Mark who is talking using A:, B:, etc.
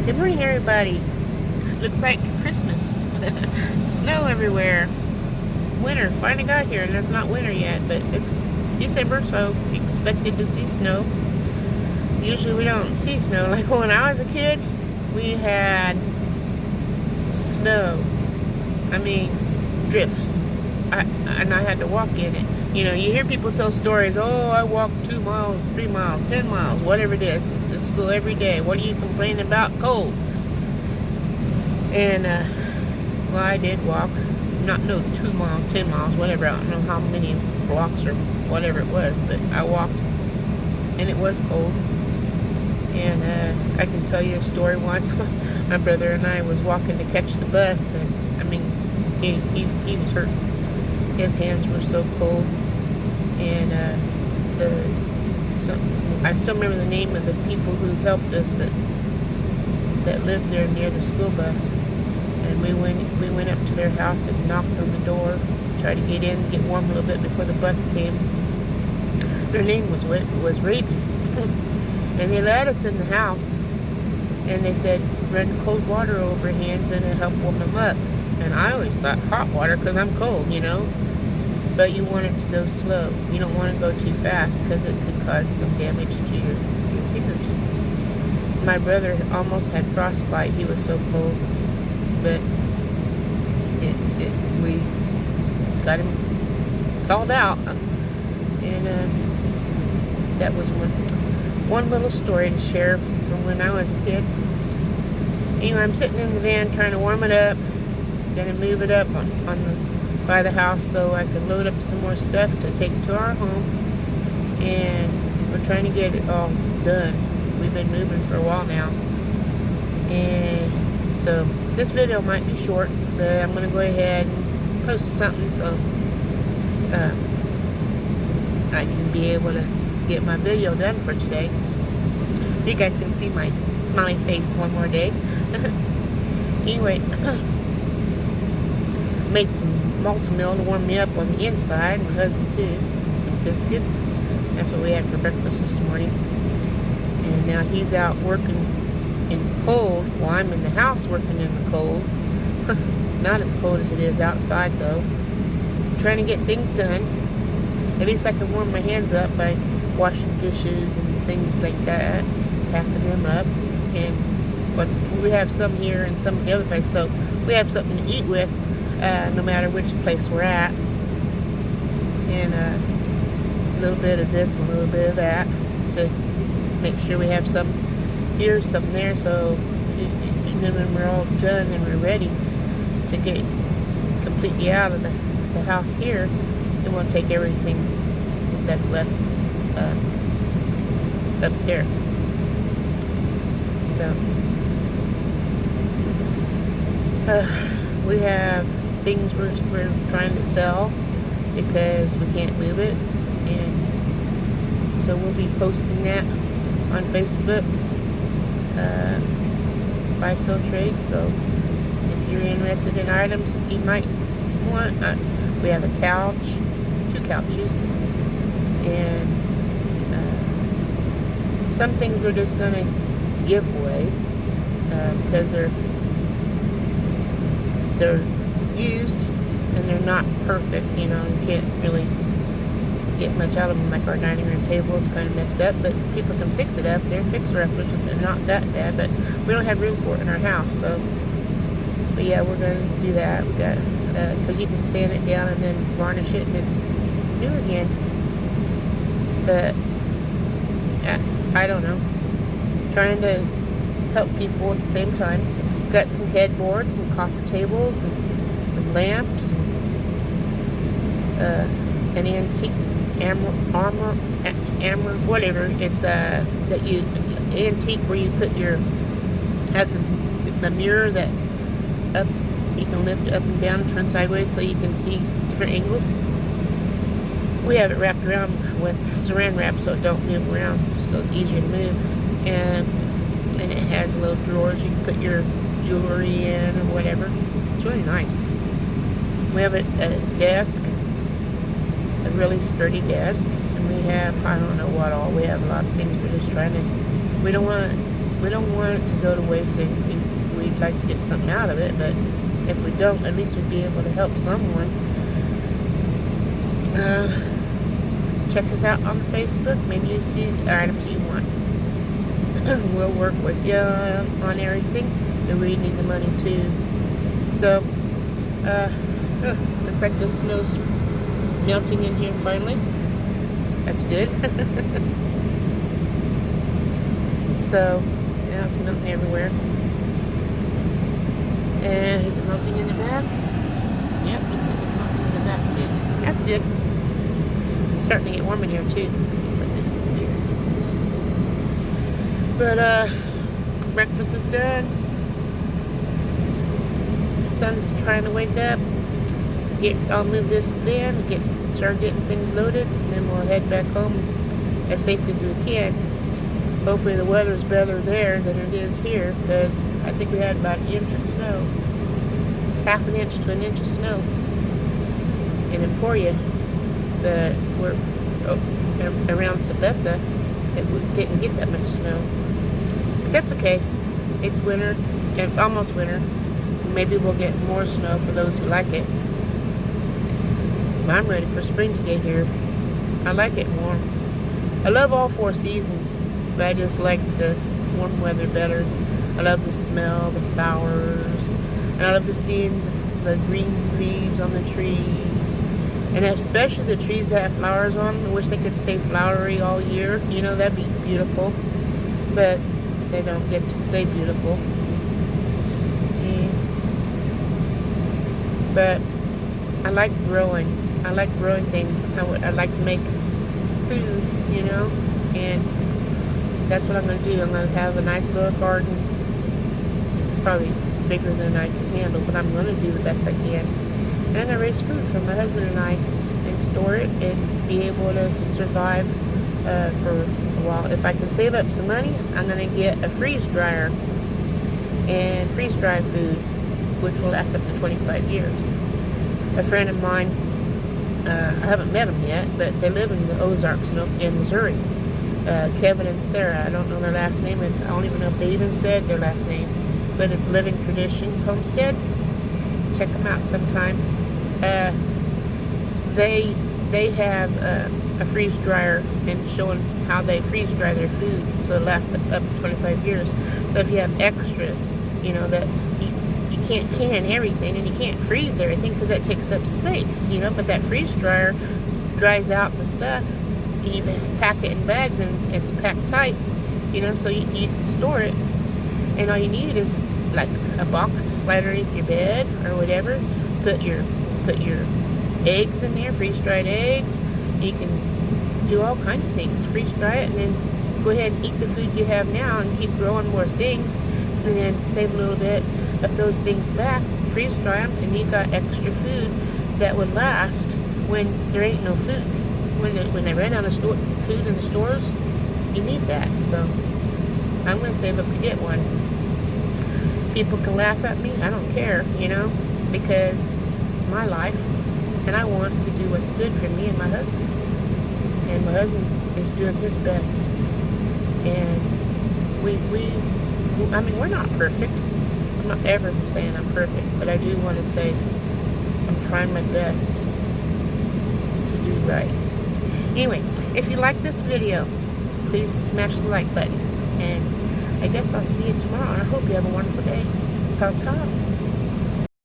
A: Good morning, everybody. Looks like Christmas. Snow everywhere. Winter finally got here, and it's not winter yet, but it's December, so expected to see snow. Usually we don't see snow. Like when I was a kid, we had snow. I mean, drifts. And I had to walk in it. You know, you hear people tell stories, oh, I walked 2 miles, 3 miles, 10 miles, whatever it is, to school every day. What are you complaining about? Cold. And, well, I did walk. Not, no, 2 miles, 10 miles, whatever. I don't know how many blocks or whatever it was, but I walked. And it was cold. And I can tell you a story once. My brother and I was walking to catch the bus, and, I mean, he was hurt. His hands were so cold, and I still remember the name of the people who helped us that lived there near the school bus. And we went up to their house and knocked on the door, tried to get in, get warm a little bit before the bus came. Their name was Rabies, and they let us in the house, and they said run cold water over hands and it'll help warm them up. And I always thought hot water because I'm cold, you know. But you want it to go slow. You don't want to go too fast because it could cause some damage to your fingers. My brother almost had frostbite. He was so cold. But we got him thawed out. And that was one little story to share from when I was a kid. Anyway, I'm sitting in the van trying to warm it up. Gonna move it up by the house so I can load up some more stuff to take to our home. And we're trying to get it all done. We've been moving for a while now. And so this video might be short, but I'm gonna go ahead and post something so I can be able to get my video done for today. So you guys can see my smiley face one more day. Anyway, made some malted meal to warm me up on the inside, my husband too, some biscuits. That's what we had for breakfast this morning. And now he's out working in the cold while I'm in the house working in the cold. Not as cold as it is outside though. Trying to get things done. At least I can warm my hands up by washing dishes and things like that, packing them up. And we have some here and some at the other place, so we have something to eat with. No matter which place we're at. And a little bit of this and a little bit of that to make sure we have some here, some there, so and then when we're all done and we're ready to get completely out of the house here, then we'll take everything that's left up there. So we have things we're trying to sell because we can't move it, and so we'll be posting that on Facebook, buy sell trade. So if you're interested in items that you might want, we have a couch, 2 couches, and some things we're just gonna give away because they're used and they're not perfect, you know. You can't really get much out of them. Like our dining room table, it's kind of messed up, but people can fix it up. They're fixer-uppers, and they're not that bad, but we don't have room for it in our house. So, but yeah, we're going to do that. We got because you can sand it down and then varnish it, and it's new again. But I don't know, trying to help people at the same time. Got some headboards and coffee tables and some lamps and an antique armor, whatever. It's that you antique where you put your has a mirror that up you can lift up and down and turn sideways so you can see different angles. We have it wrapped around with saran wrap so it don't move around, so it's easier to move. And it has little drawers you can put your jewelry in or whatever. It's really nice. We have a desk, a really sturdy desk, and we have, I don't know what all, we have a lot of things. We're just trying to, we don't want we don't want it to go to waste. We'd like to get something out of it, but if we don't, at least we'd be able to help someone. Check us out on Facebook. Maybe you see the items you want. We'll work with you on everything, and we need the money too. So, looks like the snow's melting in here finally. That's good. So, now it's melting everywhere. And is it melting in the back? Yep, looks like it's melting in the back too. That's good. It's starting to get warm in here too. Put this in here. But breakfast is done. The sun's trying to wake up. I'll move this in, start getting things loaded, and then we'll head back home as safely as we can. Hopefully the weather's better there than it is here, because I think we had about an inch of snow. Half an inch to an inch of snow in Emporia. But we're around Sabetha, it didn't get that much snow. But that's okay. It's winter, and it's almost winter. Maybe we'll get more snow for those who like it. I'm ready for spring to get here. I like it warm. I love all 4 seasons, but I just like the warm weather better. I love the smell, the flowers, and I love to see the green leaves on the trees. And especially the trees that have flowers on them. I wish they could stay flowery all year. You know, that'd be beautiful. But they don't get to stay beautiful. But I like growing. I like growing things. I like to make food, you know, and that's what I'm going to do. I'm going to have a nice little garden, probably bigger than I can handle, but I'm going to do the best I can. And I'm going to raise food for my husband and I and store it and be able to survive for a while. If I can save up some money, I'm going to get a freeze dryer and freeze dry food, which will last up to 25 years. A friend of mine, I haven't met them yet, but they live in the Ozarks in Missouri. Kevin and Sarah, I don't know their last name, and I don't even know if they even said their last name, but it's Living Traditions Homestead. Check them out sometime. They have a freeze dryer and showing how they freeze dry their food, so it lasts up to 25 years. So if you have extras, you know, that you can't can everything and you can't freeze everything because that takes up space, you know, but that freeze dryer dries out the stuff. You can pack it in bags and it's packed tight, you know, so you can store it. And all you need is like a box to slide underneath your bed or whatever. Put your eggs in there, freeze dried eggs. You can do all kinds of things. Freeze dry it and then go ahead and eat the food you have now and keep growing more things, and then save a little bit of those things back, freeze dry them, and you got extra food that would last when there ain't no food. When they run out of food in the stores, you need that. So I'm going to save up to get one. People can laugh at me. I don't care, you know, because it's my life, and I want to do what's good for me and my husband. And my husband is doing his best. And I mean, we're not perfect. I'm not ever saying I'm perfect, but I do want to say I'm trying my best to do right. Anyway, if you like this video, please smash the like button. And I guess I'll see you tomorrow. And I hope you have a wonderful day. Ta-ta.